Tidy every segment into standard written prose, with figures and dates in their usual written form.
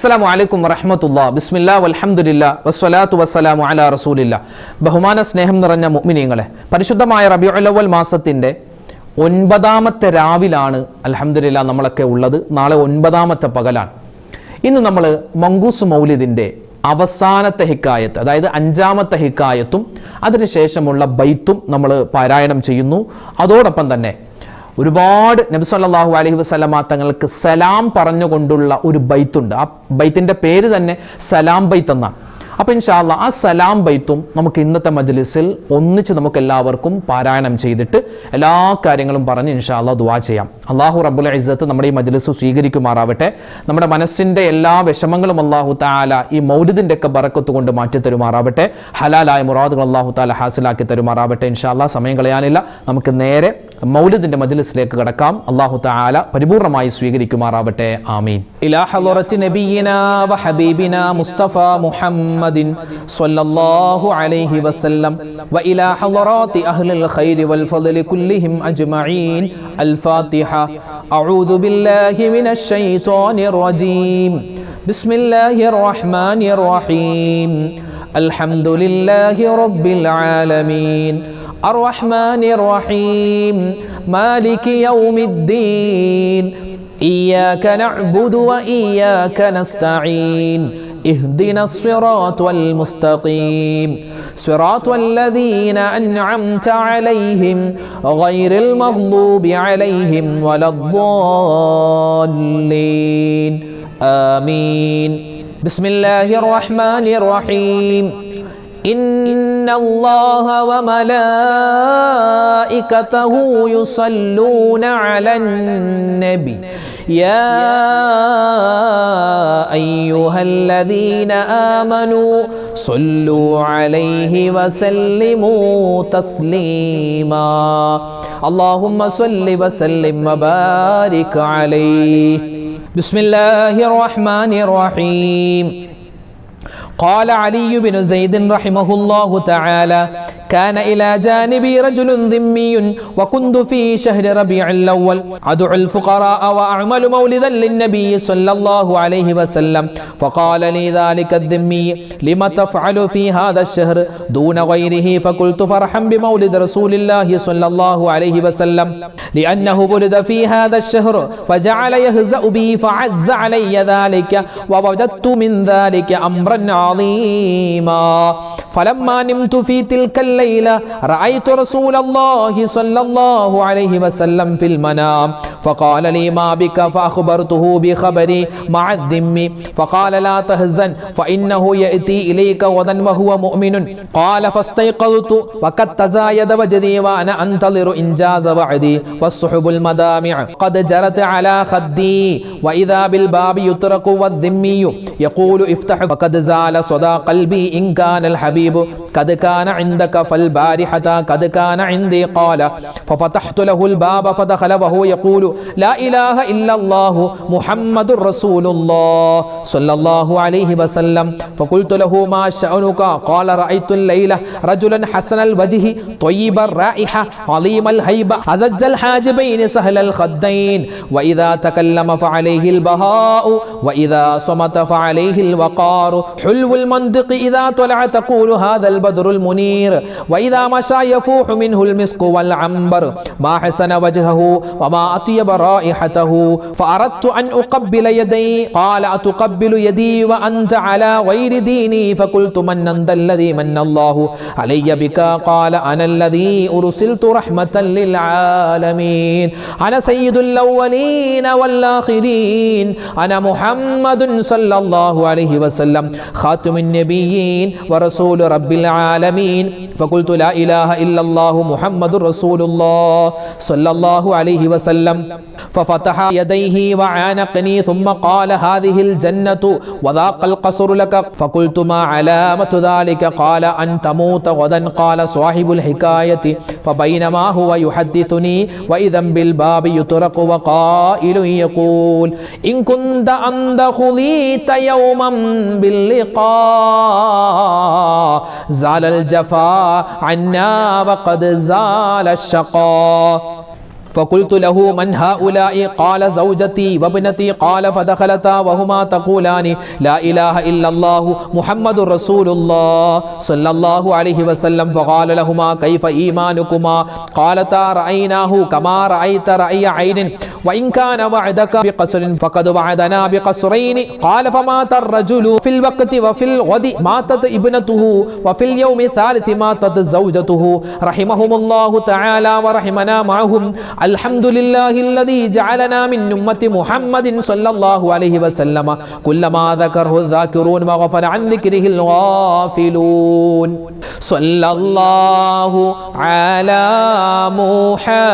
അസ്സലാമു അലൈക്കും വറഹ്മത്തുള്ളാഹി ബിസ്മില്ലാ വൽഹംദുലില്ലാ വസ്സലാത്തു വസ്സലാമു അലാ റസൂലില്ലാ. ബഹുമാന സ്നേഹം നിറഞ്ഞ മുഅ്മിനീങ്ങളെ, പരിശുദ്ധമായ റബീഉൽ അവ്വൽ മാസത്തിൻ്റെ 9ാമത്തെ രാവിലാണ് അൽഹംദുലില്ലാ നമ്മളൊക്കെ ഉള്ളത്. നാളെ 9ാമത്തെ പകലാണ്. ഇന്ന് നമ്മൾ മങ്കൂസ് മൗലിദിൻ്റെ അവസാനത്തെ ഹിക്കായത്ത്, അതായത് 5ാമത്തെ ഹിക്കായത്തും അതിനുശേഷമുള്ള ബൈത്തും നമ്മൾ പാരായണം ചെയ്യുന്നു. അതോടൊപ്പം തന്നെ ഒരുപാട് നബി സല്ലല്ലാഹു അലൈഹി വസല്ലമ തങ്ങൾക്ക് സലാം പറഞ്ഞുകൊണ്ടുള്ള ഒരു ബൈത്തുണ്ട്. ആ ബൈത്തിൻ്റെ പേര് തന്നെ സലാം ബൈത്ത് എന്നാണ്. അപ്പോൾ ഇൻഷാ അല്ലാഹ് ആ സലാം ബൈത്തും നമുക്ക് ഇന്നത്തെ മജ്ലിസിൽ ഒന്നിച്ച് നമുക്ക് എല്ലാവർക്കും പാരായണം ചെയ്തിട്ട് എല്ലാ കാര്യങ്ങളും പറഞ്ഞ് ഇൻഷാ അല്ലാഹ് ദുആ ചെയ്യാം. അല്ലാഹു റബ്ബുൽ ഇസ്സത്ത് നമ്മുടെ ഈ മജ്ലിസ് സ്വീകരിക്കുമാറാവട്ടെ. നമ്മുടെ മനസ്സിൻ്റെ എല്ലാ വിഷമങ്ങളും അല്ലാഹു തആല ഈ മൗലിദിൻ്റെ ഒക്കെ ബറക്കത്ത് കൊണ്ട് മാറ്റി തരുമാറാവട്ടെ. ഹലാലായ മുറാദുകൾ അല്ലാഹു തആല ഹാസിലാക്കി തരുമാറാവട്ടെ. ഇൻഷാ അല്ലാഹ് സമയം കളയാനില്ല, നമുക്ക് നേരെ മൗലിദിൻ്റെ മജ്ലിസിലേക്ക് കടക്കാം. അല്ലാഹു തആല പരിപൂർണമായി സ്വീകരിക്കുമാറാവട്ടെ. ആമീൻ. ഇലാ ഹളറത്തി നബിയിനാ വ ഹബീബിനാ മുസ്തഫ മുഹമ്മദ് صلى الله عليه وسلم وإلى حضرات أهل الخير والفضل كلهم أجمعين. الفاتحة. أعوذ بالله من الشيطان الرجيم. بسم الله الرحمن الرحيم. الحمد لله رب العالمين الرحمن الرحيم مالك يوم الدين إياك نعبد وإياك نستعين اهدنا الصراط المستقيم صراط الذين أنعمت عليهم غير المغضوب عليهم ولا الضالين آمين. بسم الله الرحمن الرحيم. إن الله وملائكته يصلون على النبي يا أيها الذين آمنوا صلوا عليه وسلموا تسليما. اللهم صل وسلم وبارك عليه. بسم الله الرحمن الرحيم. قال علي بن زيد رحمه الله تعالى: كان إلى جانبي رجل ذمي وكنت في شهر ربيع الأول أدعو الفقراء وأعمل مولدا للنبي صلى الله عليه وسلم. فقال لي ذلك الذمي: لما تفعل في هذا الشهر دون غيره؟ فقلت: فرحا بمولد رسول الله صلى الله عليه وسلم لأنه ولد في هذا الشهر. فجعل يهزأ بي فعز علي ذلك ووجدت من ذلك أمرا عظيما. فلما نمت في تلك الليلة رأيت رسول الله صلى الله عليه وسلم في المنام فقال لي: ما بك؟ فأخبرته بخبري مع الذم فقال: لا تهزن فإنه يأتي إليك غدا وهو مؤمن. قال: فاستيقظت وقد تزايد وجدي وأنا أنتظر إنجاز وعدي والصحب المدامع قد جرت على خدي وإذا بالباب يطرق والذمي يقول: افتح. فقد زال صدى قلبي إن كان الحبيب قد كان عندك فالبارحة قد كان عندي. قال: ففتحت له الباب فدخل وهو يقول: لا إله إلا الله محمد رسول الله صلى الله عليه وسلم. فقلت له: ما شأنك؟ قال: رأيت الليلة رجلا حسن الوجه طيب الرائحة عظيم الهيبة أزج الحاجبين سهل الخدين وإذا تكلم فعليه البهاء وإذا صمت فعليه الوقار حلو المنطق إذا طلع تقول هذا البدر المنير وإذا مشى يفوح منه المسك والعنبر ما حسن وجهه وما أطيب رائحته. فأردت أن أقبل يدي. قال: أتقبل يدي وأنت على غير ديني؟ فقلت: من أنت الذي من الله علي بك؟ قال: أنا الذي أرسلت رحمة للعالمين أنا سيد الأولين والآخرين أنا محمد صلى الله عليه وسلم خاتم النبيين ورسول رب العالمين. فقلت: لا إله إلا الله محمد رسول الله صلى الله عليه وسلم. ففتح يديه وعانقني ثم قال: هذه الجنة وذاق القصر لك. فقلت: ما علامة ذلك؟ قال: أن تموت غدا. قال صاحب الحكاية: فبينما هو يحدثني وإذا بالباب يطرق وقائل يقول: إن كنت أنت خليت يوما باللقاء زال الجفاء عنا وقد زال الشقاء. فقلت له من هؤلاء قال زوجتي وابنتي قال فدخلتا وهما تقولان لا إله إلا الله محمد رسول الله صلى الله عليه وسلم فقال لهما كيف إيمانكما قالتا رأيناه كما رأيت رأي عين وإن كان وعدك بقصر فقد وعدنا بقصرين قال فمات الرجل في الوقت وفي الغد ماتت ابنته وفي اليوم الثالث ماتت زوجته رحمهم الله تعالى ورحمنا معهم الحمد لله الذي جعلنا من أمة محمد صلى الله عليه وسلم كلما ذكره الذاكرون وغفل عن ذكره الغافلون صلى الله على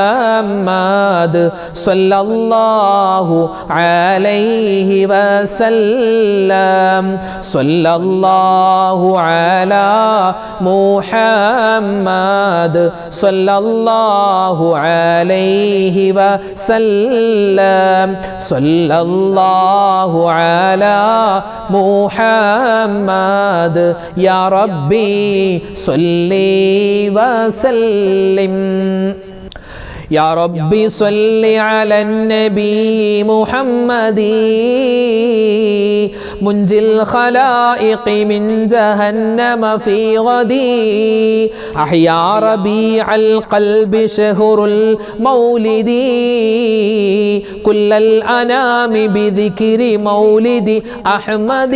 محمد صلى الله عليه وسلم صلى الله على محمد صلى الله عليه وسلم صلى الله على محمد يا ربي صل وسلم يا ربي صل على النبي محمد منجي الخلائق من جهنم في غدي أحيا ربيع القلب شهر المولد كل الأنام بذكر مولد أحمد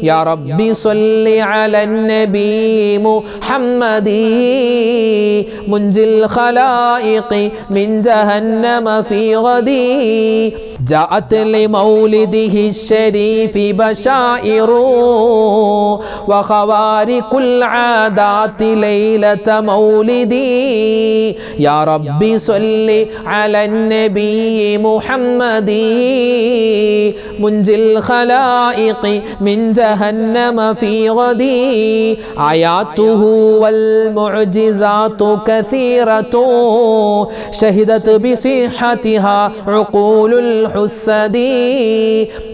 يا ربي صل على النبي محمد منجي الخلائق من جهنم في غدي جاءت لمولده الشريف بشائر وخوارق العادات ليلة مولدي يا ربي صل على النبي محمد منجي الخلائق من جهنم في غدي آياته والمعجزات كثيرة شهدت بصحتها عقول الحسد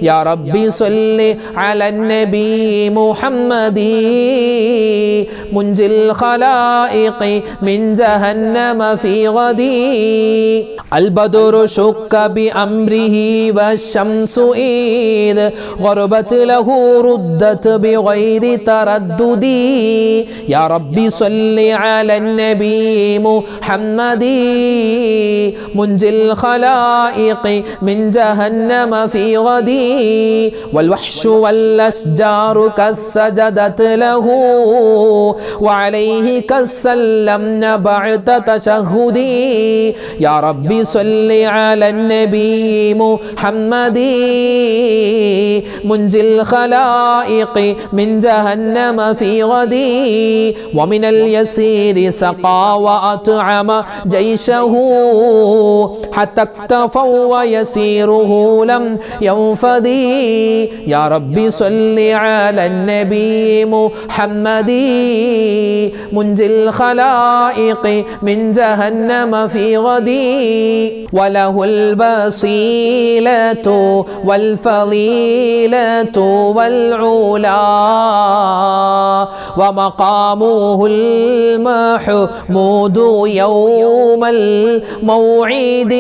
يا ربي صل على النبي محمد منجي الخلائق من جهنم في غدي البدر شك بأمره والشمس إذ غربت له ردت بغير تردد يا ربي صل على النبي محمد منجي الخلائق من جهنم في غدي والوحش والأشجار كالسجدت له وعليه كالسلمن بعد تشهدي يا ربي صل على النبي محمد منجي الخلائق من جهنم في غدي ومن اليسير سقى وأطعم جيشه حتى اكتفوا ويسيره لم ينفدي يا ربي صل على النبي محمد منجي الخلائق من جهنم في غدي وله الوسيلة والفضيلة والعلا ومقامه المحمود يوم الموعد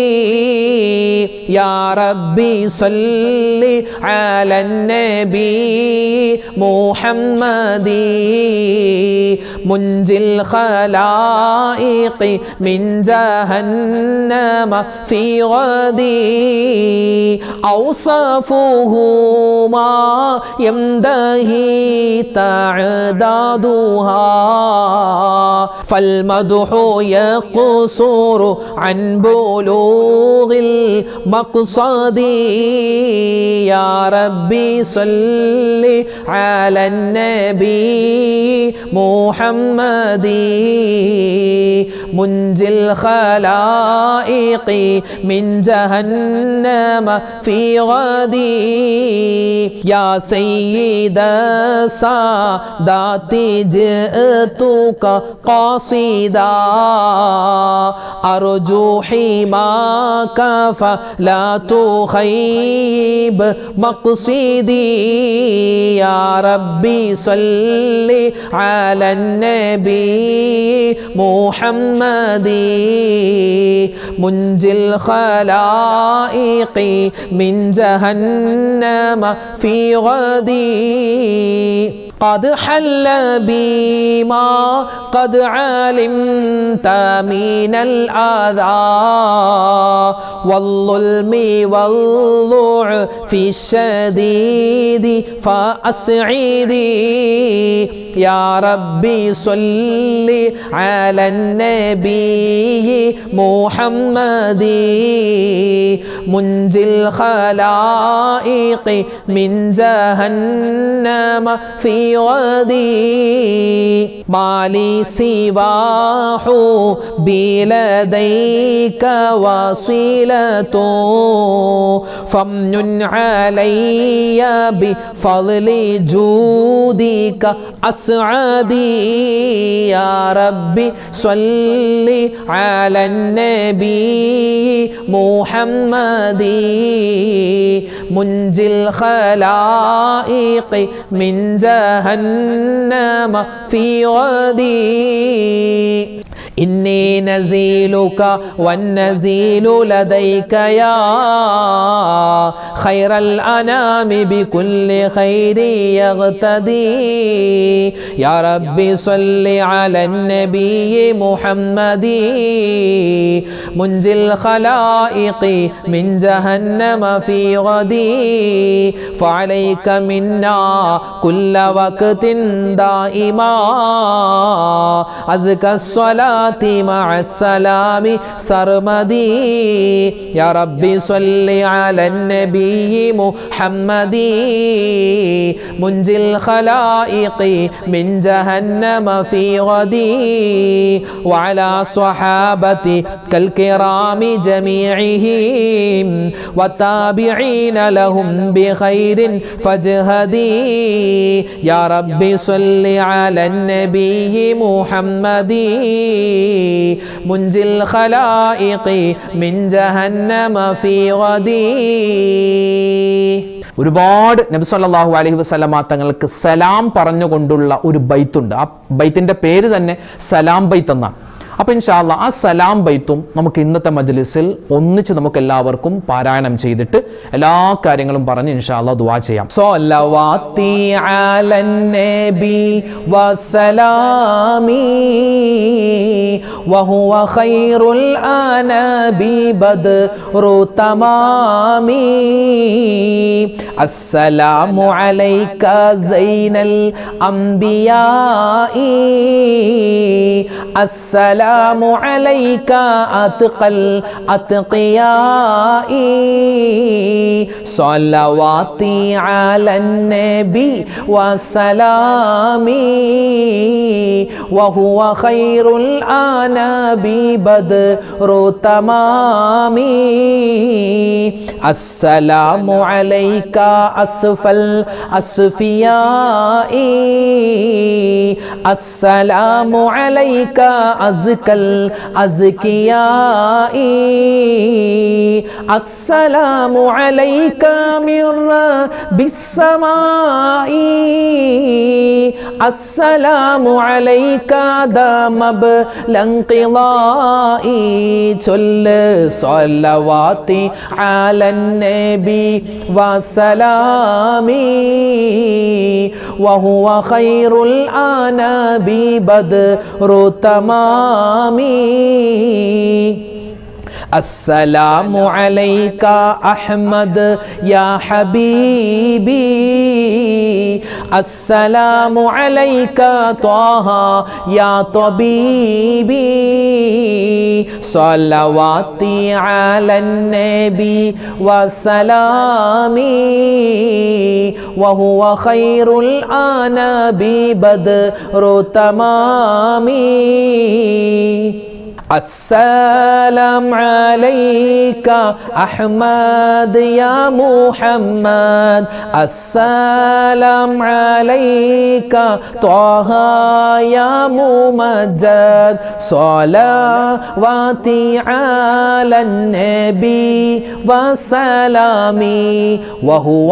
يا ربي صل على النبي محمد منجي الخلائق من جهنم في غدي أوصافه ما يمدهي تعدادها فالمدح يقصر عن بلوغ المقصد يا ربي صل على النبي محمد منجي الخلائق من جهنم في غدي يا سيد السادات جئتك قاصدا أرجو حماك فلا تخيب مقصدي يا ربي صل على النبي محمد منجي الخلائق من جهنم في غدي قد حل بما قد علمت من الأذى والظلم والضعف الشديد فأسعدي يا ربي صل على النبي محمد منجي الخلائق من جهنم في غدي ما لي سواه بلديك وصيلة فامنن علي بفضل جودك أسعدي يا ربي صل على النبي محمد منجي الخلائق من جهنم في غدي إني نزيلك والنزيل لديك يا خير الأنام بكل خير يغتدي يا ربي صل على النبي محمد منجي الخلائق من جهنم في غدي فعليك منا كل وقت دائما أزكى الصلاة مع السلام سرمدي يا ربي صل على النبي محمد منجي الخلائق من جهنم في غدي وعلى صحابتك الكرام جميعهم والتابعين لهم بخير فاجهدي يا ربي صل على النبي محمد منجي الخلائق من جهنم في غدي ഒരുപാട് നബി സല്ലല്ലാഹു അലൈഹി വസല്ലമ തങ്ങൾക്ക് സലാം പറഞ്ഞുകൊണ്ടുള്ള ഒരു ബൈത്തുണ്ട്. ആ ബൈത്തിന്റെ പേര് തന്നെ സലാം ബൈത്ത് എന്നാണ്. അപ്പോൾ ഇൻഷാ അല്ലാഹ് ആ സലാം ബൈത്തും നമുക്ക് ഇന്നത്തെ മജ്ലിസിൽ ഒന്നിച്ച് നമുക്ക് എല്ലാവർക്കും പാരായണം ചെയ്തിട്ട് എല്ലാ കാര്യങ്ങളും പറഞ്ഞ് ഇൻഷാ അല്ലാഹ് ദുആ ചെയ്യാം. സ്വല്ലവാത്തി അലൻ നബി വസലാമി വഹുവ ഖൈറുൽ അനബി ബദ്റു തമാമി അസ്സലാമു അലൈക സൈനൽ അംബിയാഇ السلام عليك أتقى الأتقياء صلواتي على النبي وسلامي وهو خير الأنام بدر تمامي السلام عليك أسفى الأسفياء السلام عليك أزكى الأزكياء السلام عليك من رب السماء السلام عليك دام بالانقضاء صلوات على النبي وسلامي وهو خير الأنام بدر تمامي السلام عليك أحمد يا حبيبي السلام عليك طه يا طبيبي صلواتي على النبي وسلامي وهو خير الأنام بدر تمامي السلام عليك أحمد يا محمد السلام عليك طه يا ممجد صلواتي على النبي وسلامي وهو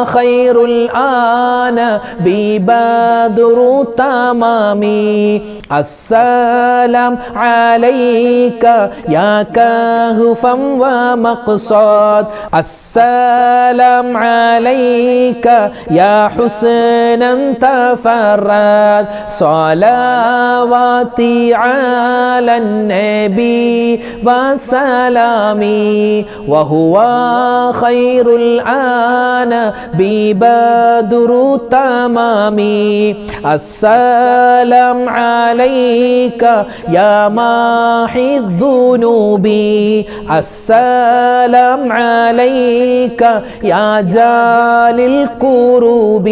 خير الآن ببدر تمامي السلام عليك يا كهفا ومقصد السلام عليك يا حسنا تفرد صلواتي على النبي وسلامي وهو خير الآن ببدر تمامي السلام عليك يا ماحي الذنوب السلام عليك يا جال الكروب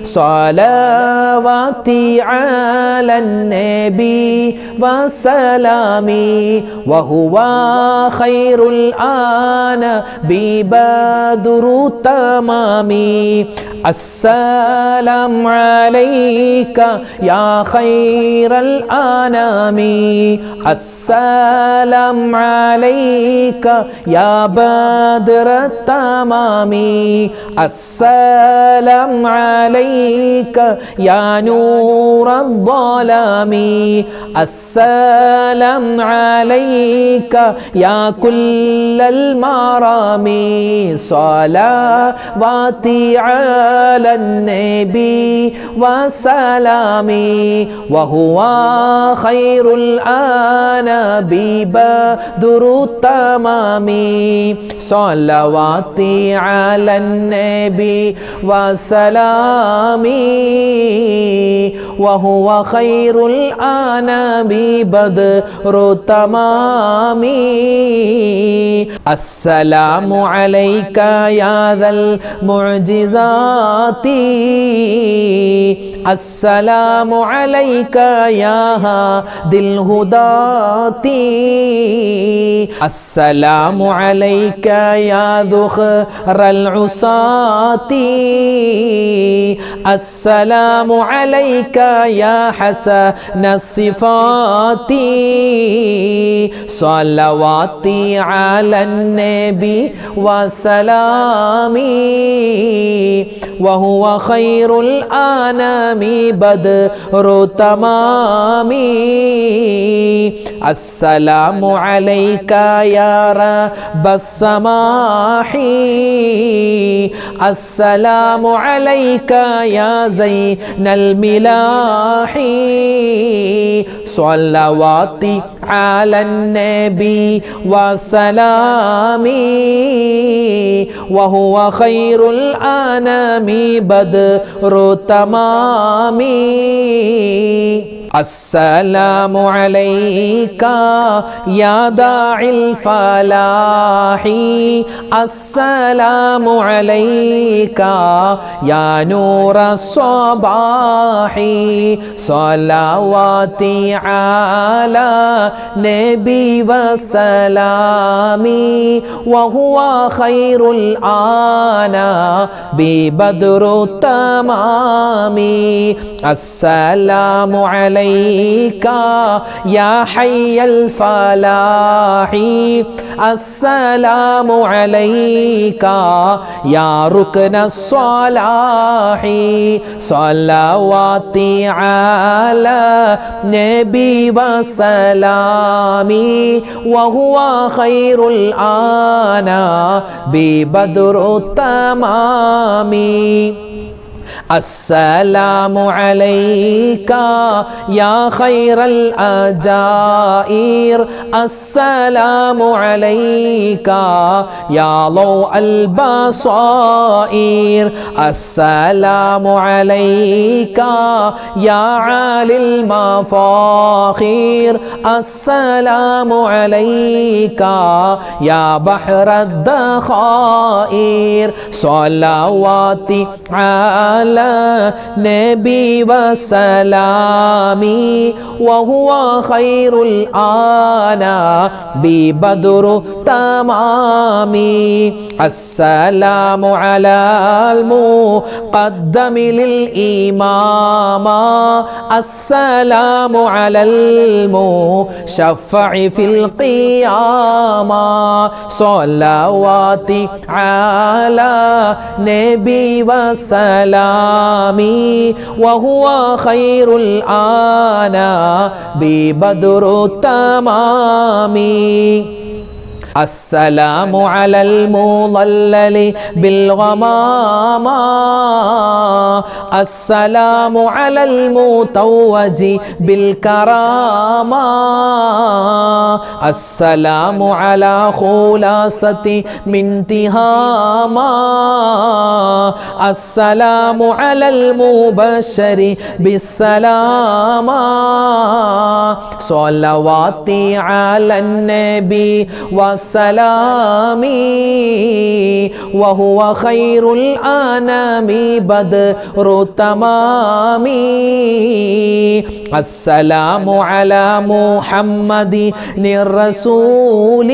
صلواتي على النبي وسلامي وهو خير الآن ببدر تمامي السلام عليك يا خير الأنام السلام عليك يا بدر التمام السلام عليك يا نور الظلام السلام عليك يا كل المرام صلواتي على النبي وسلامي وهو خير الآن ببدر التمام صلواتي على النبي وسلامي وهو خير الآن ببدر التمام السلام عليك يا ذا المعجزات السلام عليك يا هادي الهداة السلام عليك يا ذخر العصاة السلام عليك يا حسن الصفات صلواتي على النبي وسلامي وهو خير الأنام بدر تمامي السلام عليك يا رب السماح السلام عليك يا زين الملاح صلواتي على النبي وسلامي وهو خير الأنام بدر تمامي السلام عليك يا داعي الفلاح السلام عليك يا نور الصباح صلواتي على نبي وسلامي وهو خير الآن ببدر التمام السلام عليك يا حي الفلاح السلام عليك يا ركن الصلاح صلواتي على نبي وسلامي وهو خير الآن ببدر التمام السلام عليك يا خير الأجائر السلام عليك يا ضوء البصائر السلام عليك يا عالي المفاخير السلام عليك يا بحر الذخائر صلواتي على النبي وسلامي وهو خير الأنام بدر تمامي السلام على المقدم للإمام السلام على المشفع في القيامة صلوات على نبي وسلامي وهو خير الأنام بدر التمامي السلام على المضلل بالغمامة السلام على المتوج بالكرامة السلام على خلاصة من تهامة السلام على المبشر بالسلامة صلواتي على النبي وسلامي وهو خير الأنام بدر تمامي السلام على محمد الرسول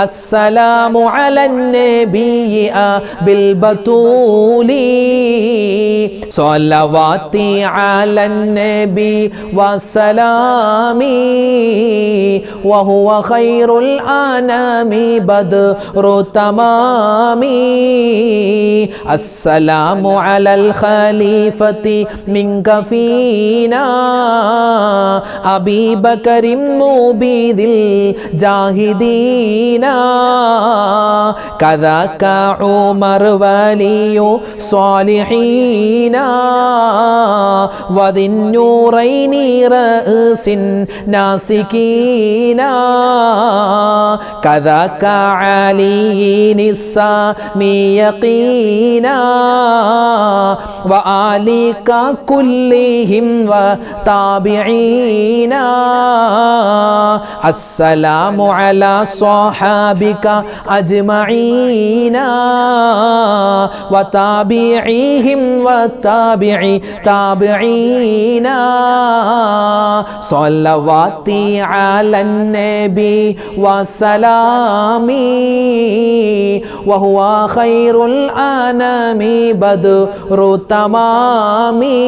السلام على النبي بالبتول صلواتي على النبي وسلامي وهو خير الأنام بدر تمامي السلام على الخليفة منك فينا أبي بكر مبيد الجاهدين كذاك عمر ولي صالحين وذي النورين رأس ناسكين كذاك علي السامي يقينا وآلك كلهم وتابعين السلام على صحابك أجمعين وتابعيهم وتابعي تابعين صلواتي على النبي وسلامي وهو خير الأنام بدر تمامي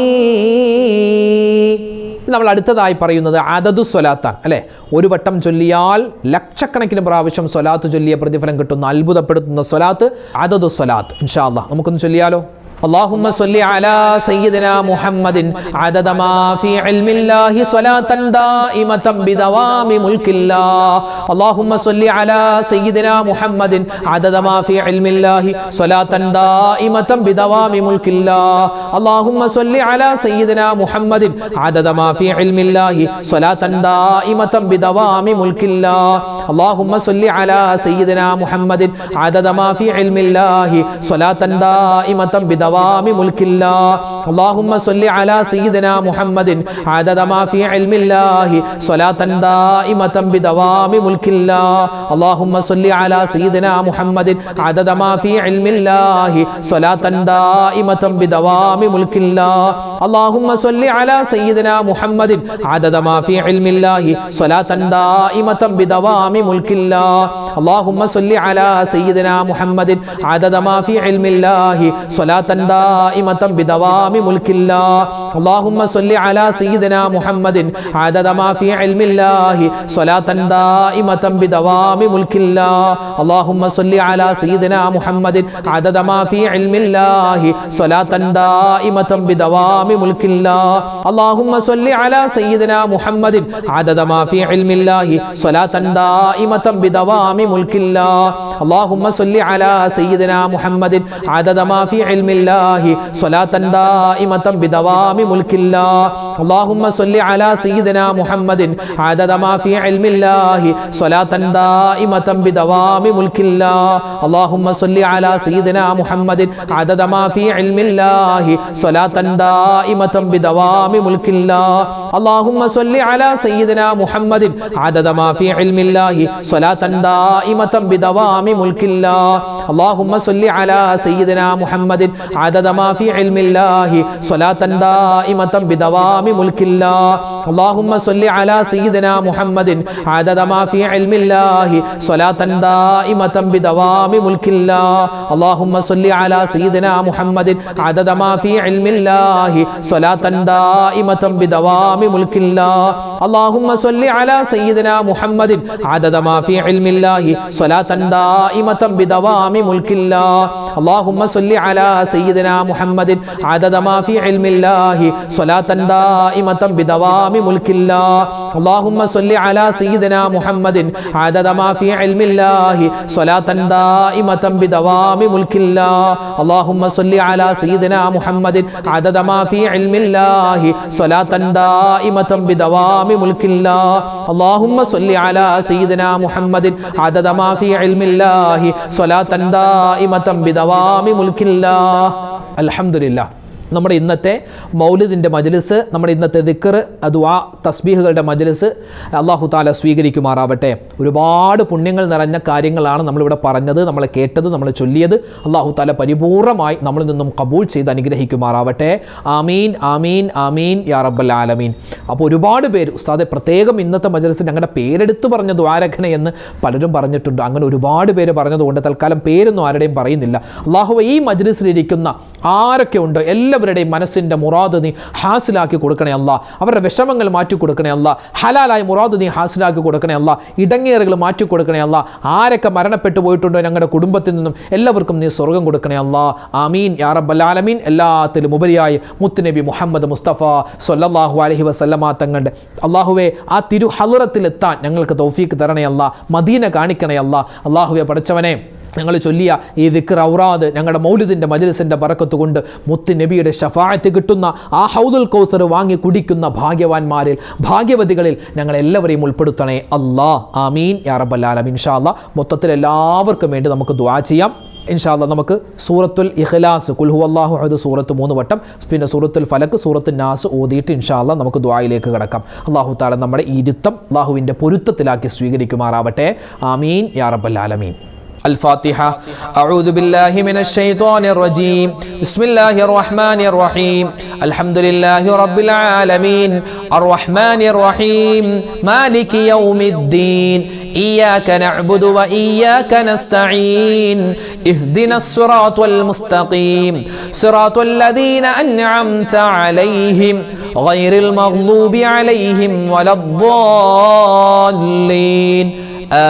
നമ്മൾ അടുത്തതായി പറയുന്നത് അദദു സ്വലാത്താണ് അല്ലേ. ഒരു വട്ടം ചൊല്ലിയാൽ ലക്ഷക്കണക്കിന് പ്രാവശ്യം സ്വലാത്ത് ചൊല്ലിയ പ്രതിഫലം കിട്ടുന്ന അത്ഭുതപ്പെടുത്തുന്ന സ്വലാത്ത് അദദു സ്വലാത്ത്. ഇൻഷാ അല്ലാഹ് നമുക്കൊന്ന് ചൊല്ലിയാലോ. اللهم صل على سيدنا محمد عدد ما في علم الله صلاة دائمة بدوام ملك الله. اللهم صل على سيدنا محمد عدد ما في علم الله صلاة دائمة بدوام ملك الله. اللهم صل على سيدنا محمد عدد ما في علم الله صلاة دائمة بدوام ملك الله. اللهم صل على سيدنا محمد عدد ما في علم الله صلاة دائمة بدوام ملك الله. اللهم صل على سيدنا محمد عدد ما في علم الله صلاة دائمة بدوام ملك الله. اللهم صل على سيدنا محمد عدد ما في علم الله صلاة دائمة بدوام ملك الله. اللهم صل على سيدنا محمد عدد ما في علم الله صلاة دائمة بدوام ملك الله. اللهم صل على سيدنا محمد عدد ما في علم الله صلاة دائمة بدوام ملك الله. اللهم صل على سيدنا محمد عدد ما في علم الله صلاة دائمة بدوام ملك الله. اللهم صل على سيدنا محمد عدد ما في علم الله صلاة دائمة بدوام ملك الله. اللهم صل على سيدنا محمد عدد ما في علم الله صلاة دائمة بدوام ملك الله. اللهم صل على سيدنا محمد عدد ما في علم الله صلاة دائمة بدوام ملك الله اللهم صل على سيدنا محمد عدد ما في علم الله صلاة دائمة بدوام ملك الله اللهم صل على سيدنا محمد عدد ما في علم الله صلاة دائمة بدوام ملك الله اللهم صل على سيدنا محمد عدد ما في علم الله صلاة دائمة بدوام ملك الله اللهم صل على سيدنا محمد عدد ما في علم الله صلاة دائمة بدوام ملك الله اللهم صل على سيدنا محمد عدد ما في علم الله صلاة دائمة بدوام ملك الله اللهم صل على سيدنا محمد عدد ما في علم الله صلاة دائمة بدوام ملك الله اللهم صل على سيدنا محمد عدد ما في علم الله صلاة دائمة بدوام ملك الله اللهم صل على سيدنا محمد عدد ما في علم الله صلاة دائمة بدوام ملك الله اللهم صل على سيدنا محمد عدد ما في علم الله صلاة دائمة بدوام ملك الله اللهم صل على سيدنا محمد عدد ما في علم الله صلاة دائمة بدوام ملك الله اللهم صل على سيدنا محمد عدد ما في علم الله صلاة دائمة بدوام ملك الله الحمد لله നമ്മുടെ ഇന്നത്തെ മൗലിദിൻ്റെ മജ്ലിസ്, നമ്മുടെ ഇന്നത്തെ ദിക്ർ, ദുആ, തസ്ബീഹുകളുടെ മജ്ലിസ് അല്ലാഹു തആല സ്വീകരിക്കുമാറാവട്ടെ. ഒരുപാട് പുണ്യങ്ങൾ നിറഞ്ഞ കാര്യങ്ങളാണ് നമ്മളിവിടെ പറഞ്ഞത്, നമ്മൾ കേട്ടത്, നമ്മൾ ചൊല്ലിയത്. അല്ലാഹു തആല പരിപൂർണമായി നമ്മളിൽ നിന്നും കബൂൽ ചെയ്ത് അനുഗ്രഹിക്കുമാറാവട്ടെ. ആമീൻ ആമീൻ ആമീൻ യാ റബ്ബൽ ആലമീൻ. അപ്പോൾ ഒരുപാട് പേര് ഉസ്താദെ പ്രത്യേകം ഇന്നത്തെ മജ്ലിസിൽ ഞങ്ങളുടെ പേരെടുത്ത് പറഞ്ഞ ദ്വാരഖണ എന്ന് പലരും പറഞ്ഞിട്ടുണ്ട്. അങ്ങനെ ഒരുപാട് പേര് പറഞ്ഞതുകൊണ്ട് തൽക്കാലം പേരൊന്നും ആരുടെയും പറയുന്നില്ല. അല്ലാഹുവേ, ഈ മജ്ലിസിലിരിക്കുന്ന ആരൊക്കെ ഉണ്ടോ എല്ലാവരുടെയും മനസ്സിൻ്റെ മുറാദ് നീ ഹാസിലാക്കി കൊടുക്കണേ അല്ലാ. അവരുടെ വിഷമങ്ങൾ മാറ്റി കൊടുക്കണേ അല്ലാ. ഹലാലായ മുറാദ് നീ ഹാസിലാക്കി കൊടുക്കണേ അല്ലാ. ഇടങ്ങേറുകൾ മാറ്റി കൊടുക്കണേ അല്ലാ. ആരൊക്കെ മരണപ്പെട്ടു പോയിട്ടുണ്ടോ ഞങ്ങളുടെ കുടുംബത്തിൽ നിന്നും എല്ലാവർക്കും നീ സ്വർഗം കൊടുക്കണേ അല്ലാ. ആമീൻ യാ റബ്ബൽ ആലമീൻ. എല്ലാത്തിലും ഉപരിയായി മുത്തുനബി മുഹമ്മദ് മുസ്തഫ സ്വല്ലല്ലാഹു അലൈഹി വസല്ലമ തങ്ങളുടെ അല്ലാഹുവേ ആ തിരു ഹളറത്തിലെത്താൻ ഞങ്ങൾക്ക് തൗഫീക്ക് തരണേ അല്ലാ. മദീന കാണിക്കണേ അല്ലാ. അല്ലാഹുവേ പഠിച്ചവനെ, ഞങ്ങൾ ചൊല്ലിയ ഈ ദിക്ർ ഔറാദ് ഞങ്ങളുടെ മൗലിദിൻ്റെ മജ്ലിസിൻ്റെ ബറക്കത്ത് കൊണ്ട് മുത്ത് നബിയുടെ ശഫാഅത്ത് കിട്ടുന്ന ആ ഹൗദുൽ കൗസർ വാങ്ങി കുടിക്കുന്ന ഭാഗ്യവാന്മാരിൽ, ഭാഗ്യവതികളിൽ ഞങ്ങളെല്ലാവരെയും ഉൾപ്പെടുത്തണേ അല്ലാ. ആമീൻ യാ റബ്ബൽ ആലമീൻ. ഇൻഷാ അല്ലാ മൊത്തത്തിൽ എല്ലാവർക്കും വേണ്ടി നമുക്ക് ദുആ ചെയ്യാം. ഇൻഷാ അല്ലാ നമുക്ക് സൂറത്തുൽ ഇഖ്ലാസ്, ഖുൽ ഹുവല്ലാഹു അഹദ് സൂറത്ത് 3 വട്ടം, പിന്നെ സൂറത്തുൽ ഫലക്ക്, സൂറത്തുൽ നാസ് ഓതിയിട്ട് ഇൻഷാ അല്ലാ നമുക്ക് ദുആയിലേക്ക് കടക്കാം. അല്ലാഹു തആല നമ്മുടെ ഈ ഇരുത്തം അല്ലാഹുവിൻ്റെ പൊരുത്തത്തിലാക്കി സ്വീകരിക്കുമാറാവട്ടെ. ആമീൻ യാ റബ്ബൽ ആലമീൻ. الفاتحة. أعوذ بالله من الشيطان الرجيم. بسم الله الرحمن الرحيم. الحمد لله رب العالمين الرحمن الرحيم مالك يوم الدين إياك نعبد وإياك نستعين اهدنا الصراط المستقيم صراط الذين أنعمت عليهم غير المغضوب عليهم ولا الضالين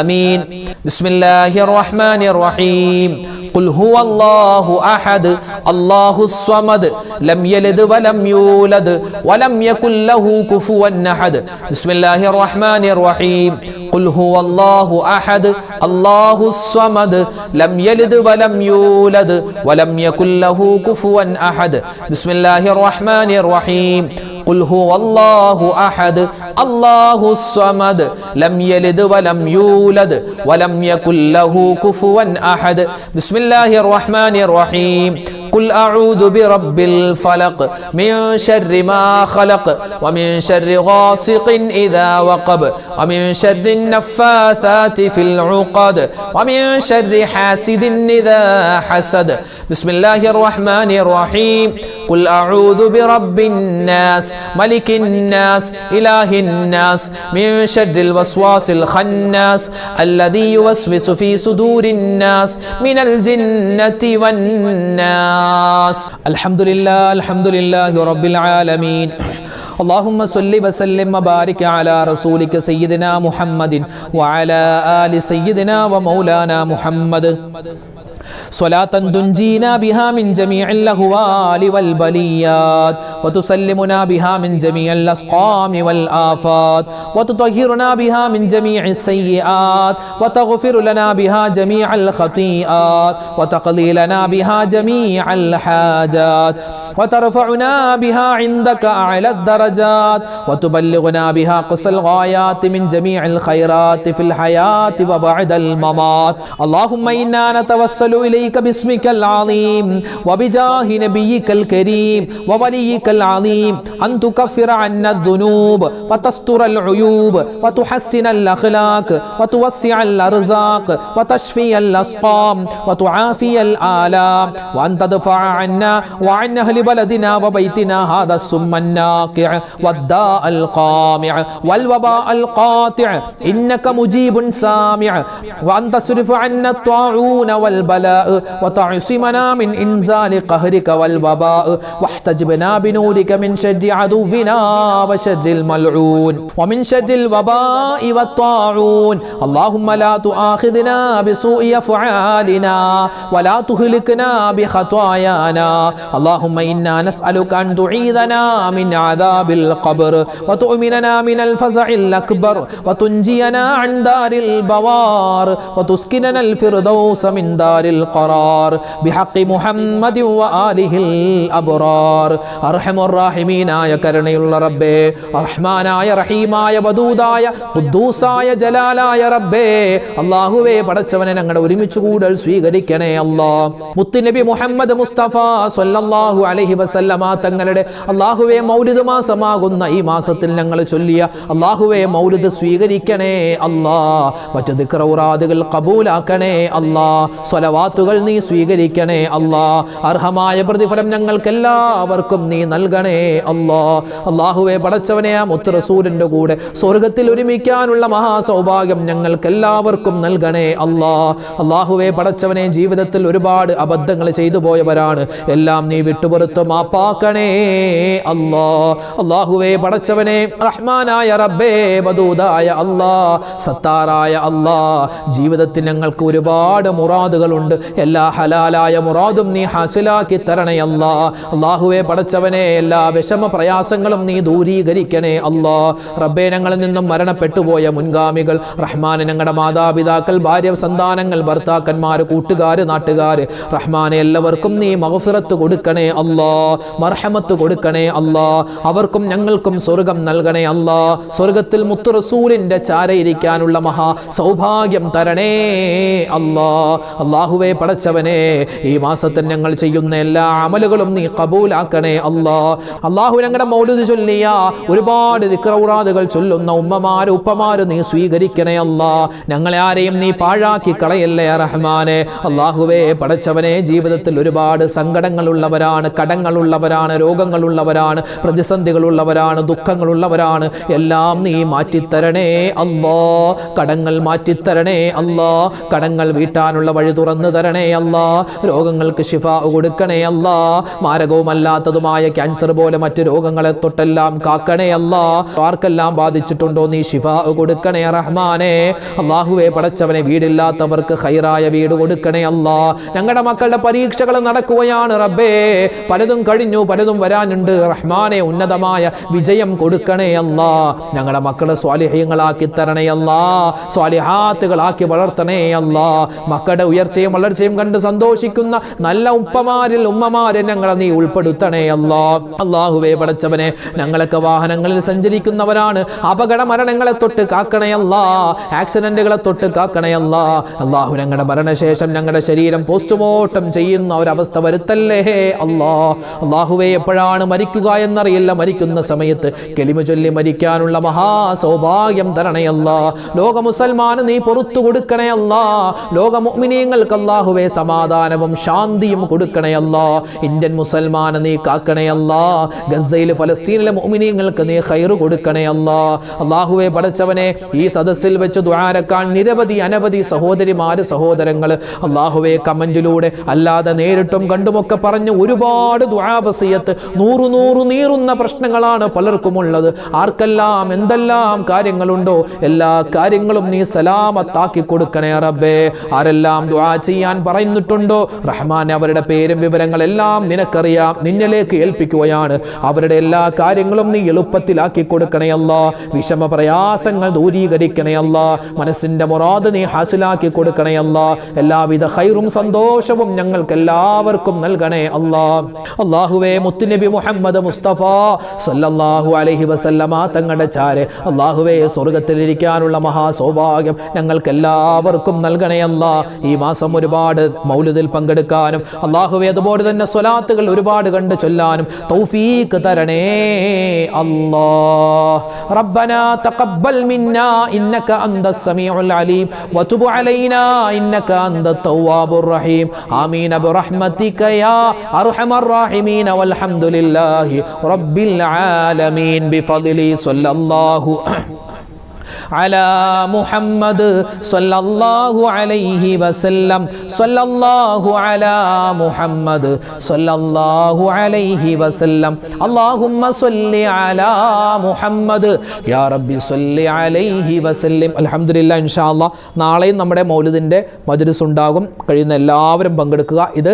آمين. بسم الله الرحمن الرحيم. قل هو الله أحد الله الصمد لم يلد ولم يولد ولم يكن له كفوا أحد. بسم الله الرحمن الرحيم. قل هو الله أحد الله الصمد لم يلد ولم يولد ولم يكن له كفوا أحد. بسم الله الرحمن الرحيم. قل هو الله أحد الله الصمد لم يلد ولم يولد ولم يكن له كفوا أحد. بسم الله الرحمن الرحيم. قل أعوذ برب الفلق من شر ما خلق ومن شر غاسق إذا وقب ومن شر النفاثات في العقد ومن شر حاسد إذا حسد. بسم الله الرحمن الرحيم. قل أعوذ برب الناس ملك الناس إله الناس من شر الوسواس الخناس الذي يوسوس في صدور الناس من الجنة والناس. الحمد لله رب العالمين. اللهم صل وسلم وبارك على رسولك سيدنا محمد وعلى آل سيدنا ومولانا محمد. صلاة تنجينا بها من جميع الأهوال والبليات وتسلمنا بها من جميع الأسقام والآفات وتطهرنا بها من جميع السيئات وتغفر لنا بها جميع الخطيئات وتقضي لنا بها جميع الحاجات وترفعنا بها عندك أعلى الدرجات وتبلغنا بها قصى الغايات من جميع الخيرات في الحياة وبعد الممات. اللهم إنا نتوسل إليك باسمك العظيم وبجاه نبيك الكريم ووليك العظيم أن تكفر عنا الذنوب وتستر العيوب وتحسن الأخلاق وتوسع الأرزاق وتشفي الأسقام وتعافي الآلام وأن تدفع عنا وعن أهل بلدنا وبيتنا هذا السم الناقع والداء القامع والوباء القاطع إنك مجيب سامع. وأن تصرف عنا الطاعون والبلاء وتعصمنا من إنزال قهرك والوباء واحتجبنا بنورك من شر عدونا وشر الملعون ومن شر الوباء والطاعون. اللهم لا تؤاخذنا بسوء أفعالنا ولا تهلكنا بخطايانا. اللهم إنا نسألك أن تعيذنا من عذاب القبر وتؤمننا من الفزع الأكبر وتنجينا عن دار البوار وتسكننا الفردوس من دار القرار بحق محمد وآله الأبرار. أرحم الراحمين يا കരുണയുള്ള റബ്ബേ, റഹ്മാനായ റഹീമായ വദൂദായ ഖുദ്ദൂസായ ജലാലായ റബ്ബേ, അല്ലാഹുവേ പടച്ചവനെ ഞങ്ങളുടെ ഒരുമിച്ച് കൂടൽ സ്വീകരിക്കണേ അല്ലാ. മുത്തുനബി മുഹമ്മദ് മുസ്തഫ സ്വല്ലല്ലാഹു അലൈഹി വസല്ലമ തങ്ങളുടെ അല്ലാഹുവേ മൗലിദ് മാസമാകുന്ന ഈ മാസത്തിൽ ഞങ്ങൾ ചൊല്ലിയ അല്ലാഹുവേ മൗലിദ് സ്വീകരിക്കണേ അല്ലാ. മറ്റു ദിക്ർ ഔറാദുകൾ ഖബൂലാക്കണേ അല്ലാ. സ്വലവാത്തുകൾ നീ സ്വീകരിക്കണേ അല്ലാ. അർഹമായ പ്രതിഫലം ഞങ്ങൾക്ക് എല്ലാവർക്കും നീ നൽകണേ അല്ലാ. അല്ലാഹുവേ പടച്ചവനെ ആ മുത്ത് റസൂലിന്റെ കൂടെ സ്വർഗ്ഗത്തിൽ ഒരുമിക്കാനുള്ള മഹാസൗഭാഗ്യം ഞങ്ങൾക്ക് എല്ലാവർക്കും നൽകണേ അല്ലാ. അല്ലാഹുവേ പടച്ചവനെ ജീവിതത്തിൽ ഒരുപാട് അബദ്ധങ്ങൾ ചെയ്തു പോയവരാണ്, എല്ലാം നീ വിട്ടുപുറത്ത് മാപ്പാക്കണേ അല്ലാ. അല്ലാഹുവേ പടച്ചവനെ റഹ്മാനായ റബ്ബേ, വദൂദായ അല്ലാ, സത്താറായ അല്ലാ, ജീവിതത്തിൽ ഞങ്ങൾക്ക് ഒരുപാട് മുറാദുകളുണ്ട്, എല്ലാ ഹലാലായ മുറാദും നീ ഹാസിലാക്കി തരണേ അല്ലാ. അല്ലാഹുവേ പടച്ചവനെ എല്ലാ വിഷമ പ്രയാസങ്ങളും നീ ദൂരീകരിക്കണേ അല്ലാ. റബ്ബേ, ഞങ്ങളിൽ നിന്നും മരണപ്പെട്ടു പോയ മുൻഗാമികൾ റഹ്മാനെ, ഞങ്ങളുടെ മാതാപിതാക്കൾ, ഭാര്യ, സന്താനങ്ങൾ, ഭർത്താക്കന്മാർ, കൂട്ടുകാര്, നാട്ടുകാര് റഹ്മാനെ എല്ലാവർക്കും നീ മഗ്ഫിറത്ത് കൊടുക്കണേ അല്ലാ, മർഹമത്ത് കൊടുക്കണേ അല്ലാ. അവർക്കും ഞങ്ങൾക്കും സ്വർഗം നൽകണേ അല്ലാ. സ്വർഗത്തിൽ മുത്ത് റസൂലിന്റെ ചാരയിരിക്കാനുള്ള മഹാ സൗഭാഗ്യം തരണേ അല്ലാ. അല്ലാഹുവേ പടച്ചവനെ, ഈ മാസത്തിൽ ഞങ്ങൾ ചെയ്യുന്ന എല്ലാ അമലുകളും നീ ഖബൂലാക്കണേ അല്ലാ. അല്ലാഹു ഞങ്ങളുടെ മൗലിദ് ചൊല്ലിയ ഒരുപാട് ദിക്ർ ഔറാദുകൾ ചൊല്ലുന്ന ഉമ്മമാര് ഉപ്പമാര് നീ സ്വീകരിക്കണേ അല്ലാ. ഞങ്ങളെ ആരെയും നീ പാഴാക്കി കളയല്ലേ റഹ്മാനെ. അല്ലാഹുവേ പടച്ചവനെ, ജീവിതത്തിൽ ഒരുപാട് സങ്കടങ്ങളുള്ളവരാണ്, കടങ്ങളുള്ളവരാണ്, രോഗങ്ങളുള്ളവരാണ്, പ്രതിസന്ധികളുള്ളവരാണ്, ദുഃഖങ്ങളുള്ളവരാണ്. എല്ലാം നീ മാറ്റിത്തരണേ അല്ലാ. കടങ്ങൾ മാറ്റിത്തരണേ അല്ലാ. കടങ്ങൾ വീട്ടാനുള്ള വഴി തുറന്നു തരണേ അല്ലാ. രോഗങ്ങൾക്ക് ശിഫാ കൊടുക്കണേ അല്ലാ. മാരകവുമല്ലാത്തതുമായ ക്യാൻസർ പോലെ മറ്റു രോഗങ്ങളെ തൊട്ടെല്ലാം കാക്കണേ അല്ലാ. ആർക്കെല്ലാം ബാധിച്ചിട്ടുണ്ടോ നീ ശിഫാ കൊടുക്കണേ റഹ്മാനെ. അല്ലാഹുവേ പടച്ചവനെ, വീടില്ലാത്തവർക്ക് ഖൈറായ വീട് കൊടുക്കണേ അല്ലാ. ഞങ്ങളുടെ മക്കളുടെ പരീക്ഷകൾ നടക്കുകയാണ് റബ്ബേ, പലതും കഴിഞ്ഞു, പലതും വരാനുണ്ട് റഹ്മാനെ. ഉന്നതമായ വിജയം കൊടുക്കണേ അല്ലാ. ഞങ്ങളുടെ മക്കളെ സ്വാലിഹ്യങ്ങളാക്കി തരണേ അല്ലാ, സ്വാലിഹാത്തുകളാക്കി വളർത്തണേ അല്ലാ. മക്കളുടെ ഉയർച്ചയും വളർച്ചയും കണ്ട് സന്തോഷിക്കുന്ന നല്ല ഉപ്പമാരിൽ ഉമ്മമാരെ ഞങ്ങളെ നീ ഉൾപ്പെടുത്തണേ അല്ലാ. അല്ലാഹുവേ പടച്ചവനെ, ഞങ്ങളൊക്കെ വാഹനങ്ങളിൽ സഞ്ചരിക്കുന്നവരാണ്, അപകട മരണങ്ങളെ തൊട്ട് കാക്കണേ അല്ലാ, ആക്സിഡന്റുകളെ തൊട്ട് കാക്കണേ അല്ലാ. അല്ലാഹു ഞങ്ങളുടെ മരണശേഷം ഞങ്ങളുടെ ശരീരം പോസ്റ്റ്മോർട്ടം ചെയ്യുന്ന ഒരവസ്ഥ വരുത്തല്ലേ അല്ലാ. അല്ലാഹുവേ, എപ്പോഴാണ് മരിക്കുക എന്നറിയില്ല, മരിക്കുന്ന സമയത്ത് കലിമ ചൊല്ലി മരിക്കാനുള്ള മഹാ സൗഭാഗ്യം തരണേ അല്ലാ. ലോക മുസൽമാന് നീ പുറത്തു കൊടുക്കണേ അല്ലാ. ലോക മുഅ്മിനീങ്ങൾക്ക് അല്ലാഹുവേ സമാധാനവും ശാന്തിയും കൊടുക്കണേ അല്ലാ. ഇന്ത്യൻ മുസൽമാന് നീ കാക്കണേ അല്ലാ. ഗസയിലെ ഫലസ്തീനിലെ മുഅ്മിനീങ്ങൾക്ക് നീ ഖൈർ കൊടുക്കണേ അല്ലാ. അല്ലാഹുവേ പടച്ചവനെ, ഈ സദസ്സിൽ വെച്ച് ദുആരക്കാൻ നിരവധി അനവധി സഹോദരിമാര് സഹോദരങ്ങൾ അല്ലാഹുവേ കമന്റിലൂടെ അല്ലാതെ നേരിട്ടും കണ്ടുമൊക്കെ പറഞ്ഞു ഒരുപാട് ദുആ വസിയത്ത്, നൂറു നീറുന്ന പ്രശ്നങ്ങളാണ് പലർക്കും ഉള്ളത്. ആർക്കെല്ലാം എന്തെല്ലാം കാര്യങ്ങളുണ്ടോ എല്ലാ കാര്യങ്ങളും നീ സലാമത്താക്കി കൊടുക്കണേ റബ്ബേ. ആരെല്ലാം ദുആ ചെയ്യാൻ പറയുന്നിട്ടുണ്ടോ റഹ്മാൻ, അവരുടെ പേരും വിവരങ്ങളെല്ലാം നിനക്കറിയാം, നിന്നിലേക്ക് ഏൽപ്പിക്കുകയാണ്. അവരുടെ എല്ലാ കാര്യങ്ങളും നീ എളുപ്പത്തിലാക്കി കൊടുക്കണേ അല്ലാ. വിഷമ പ്രയാസങ്ങൾ ദൂരീകരിക്കണേ അല്ലാ. മനസ്സിന്റെ മുറാദ് നീ ഹാസിലാക്കി കൊടുക്കണേ അല്ലാ. എല്ലാവിധ ഖൈറും സന്തോഷവും ഞങ്ങൾക്ക് എല്ലാവർക്കും നൽകണേ അല്ലാ. അല്ലാഹുവേ, മുത്തുനബി മുഹമ്മദ് മുസ്തഫ സല്ലല്ലാഹു അലൈഹി വസല്ലമ തങ്ങളുടെ ചാരെ അല്ലാഹുവേ സ്വർഗ്ഗത്തിലിരിക്കാനുള്ള മഹാസൗഭാഗ്യം ഞങ്ങൾക്ക് എല്ലാവർക്കും നൽകണേ അല്ലാ. ഈ മാസം ഒരുപാട് മൗലിദിൽ പങ്കെടുക്കാനും അല്ലാഹുവേ അതുപോലെ തന്നെ സ്വലാത്തുകൾ ഒരുപാട് കണ്ട് ചൊല്ലാനും തൗഫീഖ് തരണേ അല്ലാ. റബ്ബനാ തഖബ്ബൽ മിന്നാ ഇന്നക അന്തസ് സമീഉൽ അലീം വതുബ് അലൈനാ ഇന്നക അന്തത് തവ്വാബുർ റഹീം. ആമീൻ ബിറഹ്മതിക യാ അർഹമർ റഹീമീൻ വൽഹംദുലില്ലാഹി റബ്ബിൽ ആലമീൻ ബിഫദ്ലി സല്ലല്ലാഹു على محمد صلى الله عليه وسلم صلى الله على محمد صلى الله عليه وسلم اللهم صل على محمد يا ربي صل عليه وسلم. അൽഹംദുലില്ലാ, ഇൻഷാ അല്ലാഹ് നാളെയും നമ്മുടെ മൗലിദിൻ്റെ മജ്‌ലിസ് ഉണ്ടാകും. കഴിയുന്ന എല്ലാവരും പങ്കെടുക്കുക. ഇത്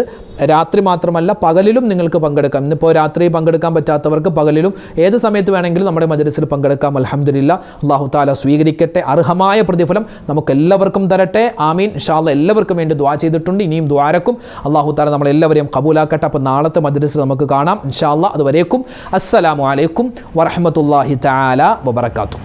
രാത്രി മാത്രമല്ല, പകലിലും നിങ്ങൾക്ക് പങ്കെടുക്കാം. ഇന്നിപ്പോൾ രാത്രി പങ്കെടുക്കാൻ പറ്റാത്തവർക്ക് പകലിലും ഏത് സമയത്ത് വേണമെങ്കിലും നമ്മുടെ മജ്‌ലിസിൽ പങ്കെടുക്കാം. അൽഹംദുലില്ലാ, അല്ലാഹു തആല സ്വീകരിക്കട്ടെ, അർഹമായ പ്രതിഫലം നമുക്ക് എല്ലാവർക്കും തരട്ടെ. ആമീൻ. ഇൻഷാ അല്ലാഹ് എല്ലാവർക്കും വേണ്ടി ദുആ ചെയ്തിട്ടുണ്ട്, ഇനിയും ദുആരക്കും. അല്ലാഹു തആല നമ്മളെല്ലാവരെയും ഖബൂലാക്കട്ടെ. അപ്പോൾ നാളത്തെ മജ്‌ലിസിൽ നമുക്ക് കാണാം ഇൻഷാ അല്ലാഹ്. അതുവരേക്കും അസ്സലാമു അലൈക്കും വറഹ്മത്തുള്ളാഹി തആല വബറകാതുഹു.